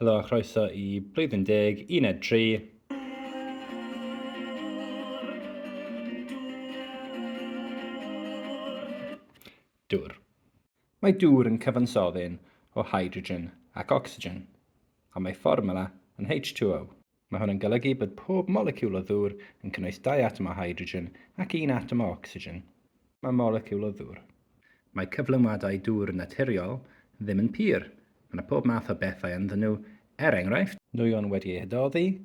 Helo a chroeso I Blwyddyn 10, Uned 3. Dŵr. Mae dŵr yn cyfansoddyn o hydrogen ac ocsigen, a mae fformula yn H2O. Mae hwn yn golygu bod pob moleciwl o ddŵr yn cynnwys 2 atom o hydrogen ac 1 atom o ocsigen. Mae moleciwl o ddŵr. Mae cyflymwadau dŵr naturiol ddim yn pur. Mae yna pob math o bethau ynddyn nhw, enghraifft, nwyon wedi eu hydoddi,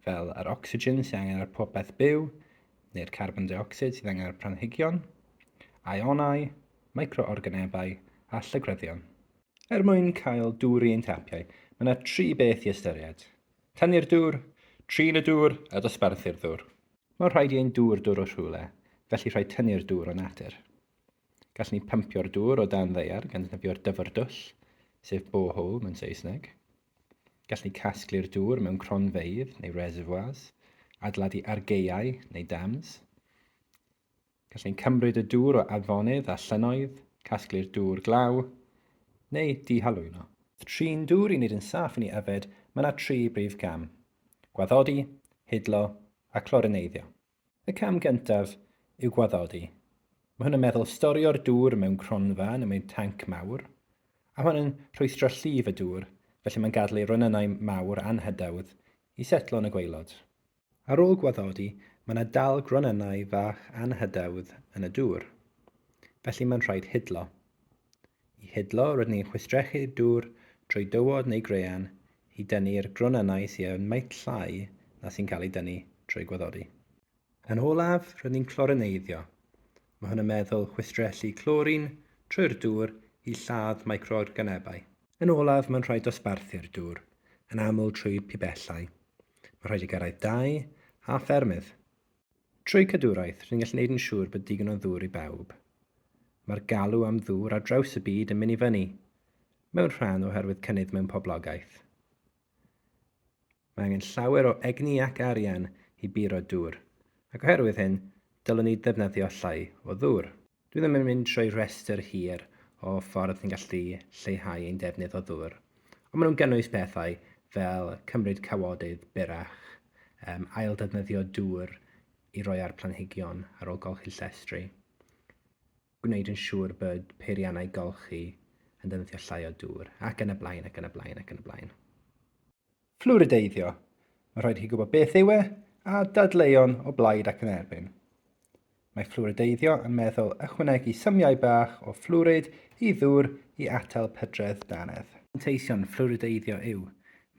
fel yr ocsigen sydd angen ar popeth byw, neu'r carbon dioxide sydd angen ar planhigion, ionau, microorganebau a llygreddion. Mwyn cael dŵr i ein tapiau, mae yna 3 beth I ystyried. Tynnu'r dŵr, trin y dŵr a dosbarthu'r dŵr. Mae'n rhaid I ein dŵr o rhywle, felly rhaid tynnu'r dŵr o natur. Gallwn ni pympio'r dŵr o dan ddaear gan ddefnyddio'r dyfrdwll, sef borehole mewn Saesneg. Gallwn ni casglu'r dŵr mewn cronfeydd neu reservoirs, adeiladu argaeau neu dams. Gallwn ni cymryd y dŵr o afonydd a llynnoedd, casglu'r dŵr glaw, neu dihalwyno. Trin dŵr I wneud yn saff yn ei yfed, mae yna 3 brif gam: gwaddodi, hidlo a clorineiddio. Y cam gyntaf yw gwaddodi. Mae hwn yn meddwl storio'r dŵr mewn cronfa neu mewn tanc mawr, a hwn yn rhwystro llif y dŵr, felly mae'n gadael ei ronynnau mawr anhydawdd I setlo yn y gwaelod. Ar ôl gwaddodi, mae yna dal gronynau fach anhydawdd yn y dŵr, felly mae'n rhaid hidlo. I hidlo, rydyn ni'n chwistrechu'r dŵr trwy dywod neu grean I dynnu'r gronynau sydd yn maint llai na sy'n cael ei dynnu trwy gwaddodi. Yn olaf, rydyn ni'n clorineiddio. Mae hwn yn meddwl chwistrellu clorin trwy'r dŵr I lladd microorganebau. Yn olaf, mae'n rhaid dosbarthu'r dŵr, yn aml trwy pibellau. Mae'n rhaid I gyrraedd dau a ffermydd. Trwy cadwraeth, rydyn ni'n gallu gwneud yn siŵr bod digon o ddŵr I bawb. Mae'r galw am ddŵr ar draws y byd yn mynd I fyny, mewn rhan oherwydd cynnydd mewn poblogaeth. Mae angen llawer o egni ac arian I buro dŵr, ac oherwydd hyn, dylwn ni ddefnyddio llai o ddŵr. Dwi ddim yn mynd trwy restr hir o ffordd ni'n gallu lleihau ein defnydd o ddŵr, ond maen nhw'n gynnwys pethau fel cymryd cawodydd byrach, ail defnyddio dŵr I roi ar planhigion ar ôl golchi llestri, gwneud yn siŵr bod peiriannau golchi yn defnyddio llai o dŵr, ac yn y blaen, ac yn y blaen, ac yn y blaen. Fflwrideiddio. Mae'n rhaid I chi gwybod beth yw a dadleuon o blaid ac yn erbyn. Mae fflwrideiddio yn meddwl ychwanegu symiau bach o fflwrid I ddŵr I atal pydredd danedd. Teision fflwrideiddio yw,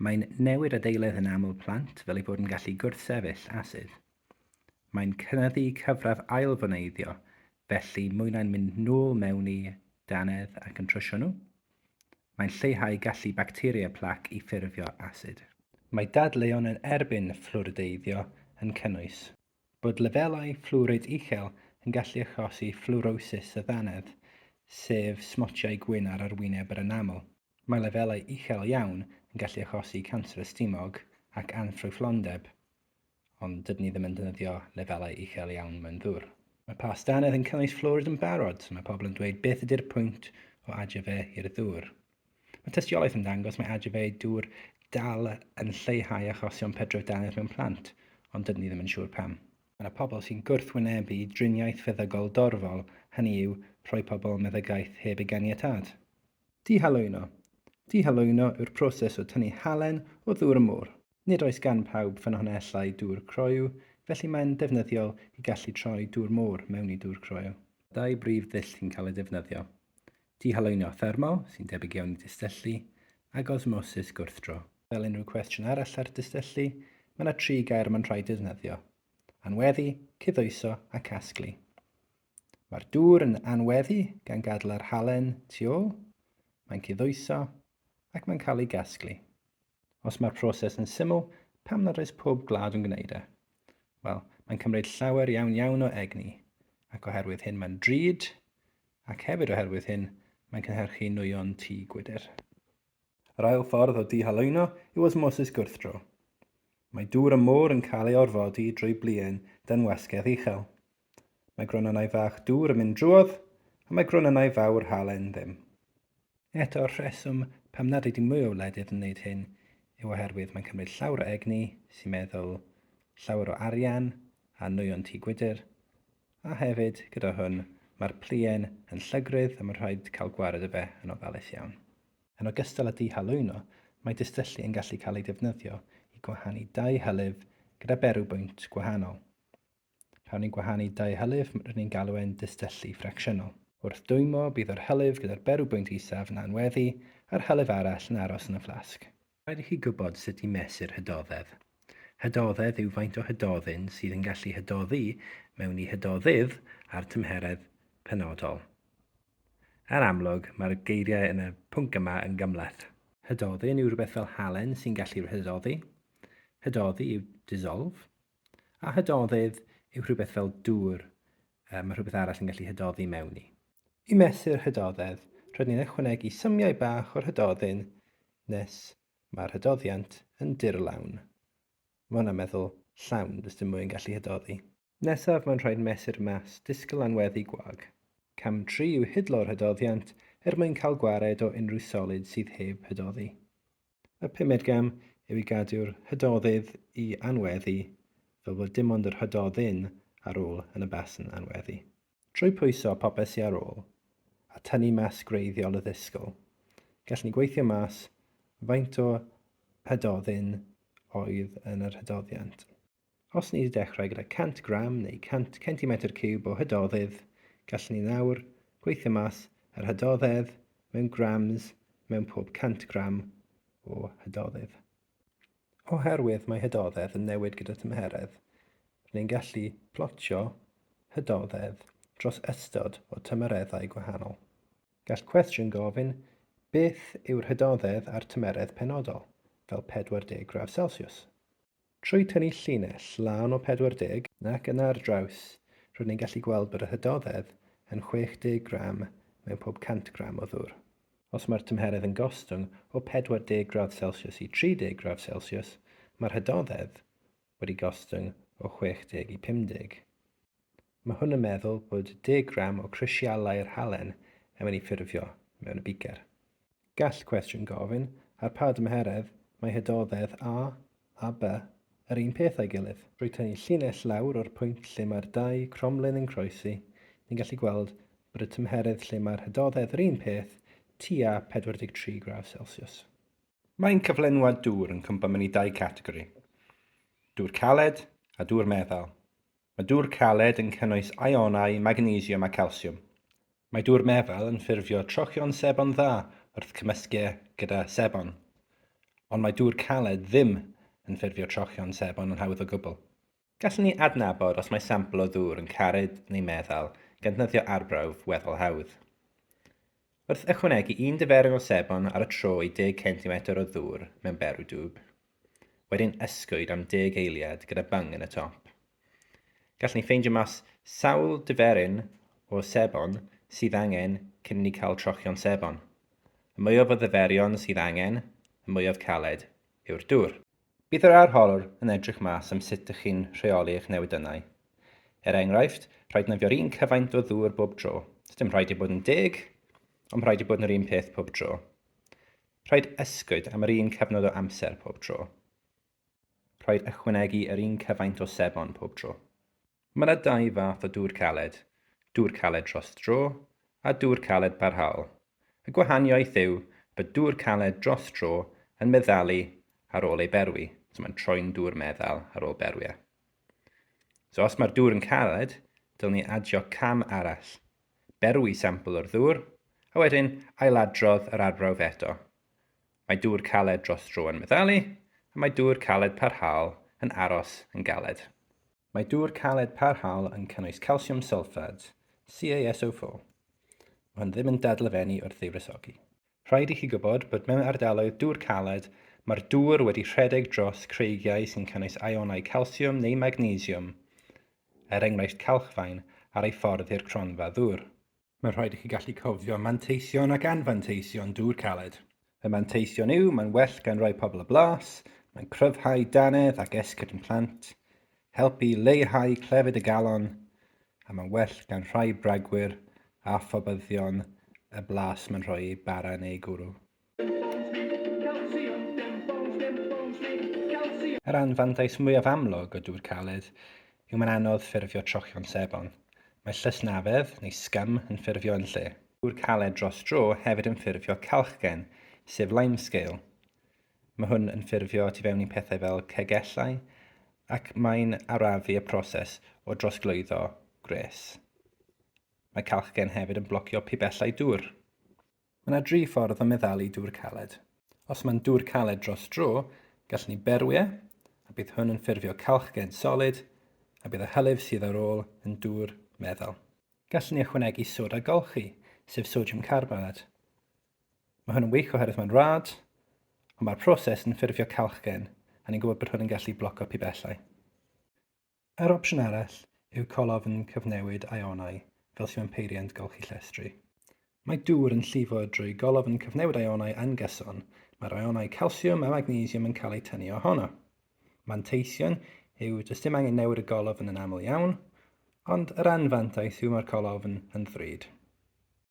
mae'n newid adeiledd yn aml plant fel ei bod yn gallu gwrthsefyll asid. Mae'n cynyddu cyfraf ailfoneiddio, felly mwy na'n mynd nôl mewn I danedd ac yn trwsio nhw. Mae'n lleihau gallu bacteria plac I ffurfio asid. Mae dadleuon yn erbyn fflwrideiddio yn cynnwys bod lefelau fflwrid uchel yn gallu achosi fflwrosis y ddanedd, sef smotiau gwyn ar arwyneb yr anaml. Mae lefelau uchel iawn yn gallu achosi canser y stumog ac anffrwyflondeb, ond dydyn ni ddim yn defnyddio lefelau uchel iawn mewn ddŵr. Mae pas dannedd yn cynnwys fflwrid yn barod, so mae pobl yn dweud beth ydy'r pwynt o adiofe i'r ddŵr. Mae tystiolaeth yn dangos mae adiofe dŵr dal yn lleihau achosion pydredd dannedd mewn plant, ond dydyn ni ddim yn siŵr pam. Mae yna pobl sy'n gwrthwynebu driniaeth feddygol dorfol, hynny yw rhoi pobl meddygaeth heb eu ganiatad. Dihalwyno. Dihalwyno yw'r proses o tynnu halen o ddŵr y môr. Nid oes gan pawb ffynonellau dŵr croew, felly mae'n defnyddiol I gallu troi dŵr môr mewn I dŵr croew. 2 brif ddull sy'n cael ei defnyddio. Dihalwyno thermol, sy'n debyg iawn I distyllu, ac osmosis gwrthdro. Fel unrhyw cwestiwn arall ar distyllu, mae yna 3 gair mae'n rhaid defnyddio: anweddu, cuddwyso a casglu. Mae'r dŵr yn anweddu gan gadael yr halen tu ôl, mae'n cuddwyso, ac mae'n cael ei gasglu. Os mae'r proses yn syml, pam nad oes pob gwlad yn gwneud e? Wel, mae'n cymryd llawer iawn o egni, ac oherwydd hyn mae'n drud, ac hefyd oherwydd hyn, mae'n cynhyrchu nwyon tŷ gwydr. Yr ail ffordd o dihalwyno yw osmosis gwrthdro. Mae dŵr y môr yn cael ei orfodi drwy bluen dynwasgedd uchel. Mae gronynau fach dŵr yn mynd drwodd, a mae gronynau fawr halen ddim. Eto'r rheswm pam nad ydy mwy o wledydd yn gwneud hyn yw oherwydd mae'n cymryd llawer o egni sy'n meddwl llawer o arian a nwyon tŷ gwydr, a hefyd gyda hwn mae'r plien yn llygrydd a mae'n rhaid cael gwared y fe yn ofalus iawn. Yn ogystal â dihalwyno, mae distyllu yn gallu cael ei defnyddio i gwahanu dau hylif gyda berwbwynt gwahanol. Pan ni'n gwahanu dau hylif, rydyn ni'n galw e'n distyllu ffracsiynol. Wrth dwymo, bydd yr hylif gyda'r berwbwynt isaf yn anweddu a'r hylif arall yn aros yn y fflasg. Rhaid i chi gwybod sut i mesur hydoddedd. Hydoddedd yw faint o hydoddyn sydd yn gallu hydoddi mewn i hydoddydd a'r tymheredd penodol. Yn amlwg, mae'r geiriau yn y pwnc yma yn gymleth. Hydoddyn yw rhywbeth fel halen sy'n gallu hydoddi. Hydoddi yw dissolve. A hydoddydd yw rhywbeth fel dŵr. Mae rhywbeth arall yn gallu hydoddi mewn i. I mesur hydoddedd, rydyn ni'n ychwanegu symiau bach o'r hydoddyn nes mae'r hydoddiant yn dirlawn. Mae hwnna'n meddwl llawn, does dim mwy yn gallu hydoddi. Nesaf, mae'n rhaid mesur mas disgyl anweddu gwag. Cam 3 yw hidlo'r hydoddiant mwyn cael gwared o unrhyw solid sydd heb hydoddi. Y pumed gam yw i gadw'r hydoddydd i anweddu fel bod dim ond yr hydoddyn ar ôl yn y basyn anweddu. Trwy pwyso popeth sydd ar ôl a tynnu mas greiddiol y ddisgl, gallwn ni gweithio mas faint o hydoddyn oedd yn yr hydoddiant. Os ni wedi dechrau gyda 100 gram neu 100 cm³ o hydoddydd, gallwn ni nawr gweithio mas yr hydoddedd mewn grams mewn pob 100 gram o hydoddydd. Oherwydd mae hydoddedd yn newid gyda tymheredd, ni'n gallu plotio hydoddedd dros ystod o tymereddau gwahanol. Gall cwestiwn gofyn, beth yw'r hydoddedd ar tymeredd penodol, fel 40 gradd Celsius? Trwy tynnu llinell lawn o 40 ac yna ar draws, rydyn ni'n gallu gweld bod y hydoddedd yn 60 gram mewn pob 100 gram o ddŵr. Os mae'r tymheredd yn gostwng o 40 gradd Celsius i 30 gradd Celsius, mae'r hydoddedd wedi gostwng o 60 i 50. Mae hwn yn meddwl bod 10 gram o crisialau'r halen yn mynd i ffurfio mewn y bicer. Gall cwestiwn gofyn, ar pa dymheredd mae hydoddedd A B yr un peth a'i gilydd. Drwy tynnu llinell lawr o'r pwynt lle mae'r dau cromlin yn croesi, ni'n gallu gweld bod y tymheredd lle mae'r hydoddedd yr un peth tua 43 gradd Celsius. Mae'n cyflenwad dŵr yn cwmpo mewn i dau categori. Dŵr caled a dŵr meddal. Mae dŵr caled yn cynnwys ionau, magnesiwm a calsiwm. Mae dŵr meddal yn ffurfio trochion sebon dda wrth cymysgu gyda sebon, ond mae dŵr caled ddim yn ffurfio trochion sebon yn hawdd o gwbl. Gallwn ni adnabod os mae sampl o ddŵr yn caled neu meddal gan ddefnyddio arbrawf weddol hawdd. Wrth ychwanegu 1 diferyn o sebon ar y tro i 10 cm o ddŵr mewn berw dŵb, wedyn ysgwyd am 10 eiliad gyda bang yn y top. Gallwn ni ffeindio mas sawl diferyn o sebon sydd angen cyn ni cael trochion sebon. Y mwyaf o ddiferion sydd angen, y mwyaf caled yw'r dŵr. Bydd yr arholwr yn edrych mas am sut ydych chi'n rheoli eich newidynau. Enghraifft, rhaid nafio'r un cyfaint o ddŵr bob tro. Dim rhaid i bod yn 10, ond rhaid i bod yn yr un peth pob tro. Rhaid ysgwyd am yr un cyfnod o amser pob tro. Rhaid ychwanegu yr un cyfaint o sebon pob tro. Mae yna 2 fath o dŵr caled dros dro a dŵr caled parhaol. Y gwahaniaeth yw bod dŵr caled dros dro yn meddalu ar ôl ei berwi, so mae'n troi'n dŵr meddal ar ôl berwiau. So os mae'r dŵr yn caled, dylwn ni adio cam arall, berwi sampl o'r ddŵr, a wedyn ailadrodd yr arbrawf eto. Mae dŵr caled dros dro yn meddalu, a mae dŵr caled parhaol yn aros yn galed. Mae dŵr caled parhaol yn cynnwys calsiwm sylfad, CaSO4. Mae hwn ddim yn dadlefennu wrth ei rysogi. Rhaid i chi gwybod bod mewn ardaloedd dŵr caled, mae'r dŵr wedi rhedeg dros creigiau sy'n cynnwys ionau calsiwm neu magnesiwm, enghraifft calchfaen ar ei ffordd i'r cronfa ddŵr. Mae'n rhaid i chi gallu cofio manteision ac anfanteision dŵr caled. Y manteision yw, mae'n well gan rai pobl y blas, mae'n cryfhau danedd ac esgyd yn plant, helpu leihau clefyd y galon, a mae'n well gan rhai bragwyr a phobyddion y blas mae'n rhoi i bara neu gwrw. Yr anfantais mwyaf amlwg o dŵr caled yw mae'n anodd ffurfio trochion sebon. Mae llysnafedd neu scum yn ffurfio yn lle. Dŵr caled dros dro hefyd yn ffurfio calchgen, sef limescale. Mae hwn yn ffurfio tu fewn i pethau fel cegellau ac mae'n arafu y proses o drosglwyddo gres. Mae calchgen hefyd yn blocio pibellau dŵr. Mae yna 3 ffordd o meddalu dŵr caled. Os mae'n dŵr caled dros dro, gallwn ni berwi a bydd hwn yn ffurfio calchgen solid a bydd y hylif sydd ar ôl yn dŵr meddal. Gallwn ni ychwanegu soda golchi, sef sodium carbonate. Mae hwn yn wych oherwydd mae'n rad, ond mae'r proses yn ffurfio calchgen a ni'n gwybod bod hwn yn gallu blocio pibellau. Yr opsiwn arall yw colofn cyfnewid ionau fel sydd mewn peiriant golchi llestri. Mae dŵr yn llifo drwy golofn cyfnewid ionau angyson. Mae'r ionau calsiwm a magnesiwm yn cael eu tynnu ohono. Manteision yw does dim angen newid y golofn yn aml iawn, ond yr anfantais yw mae'r colofn yn ddrud.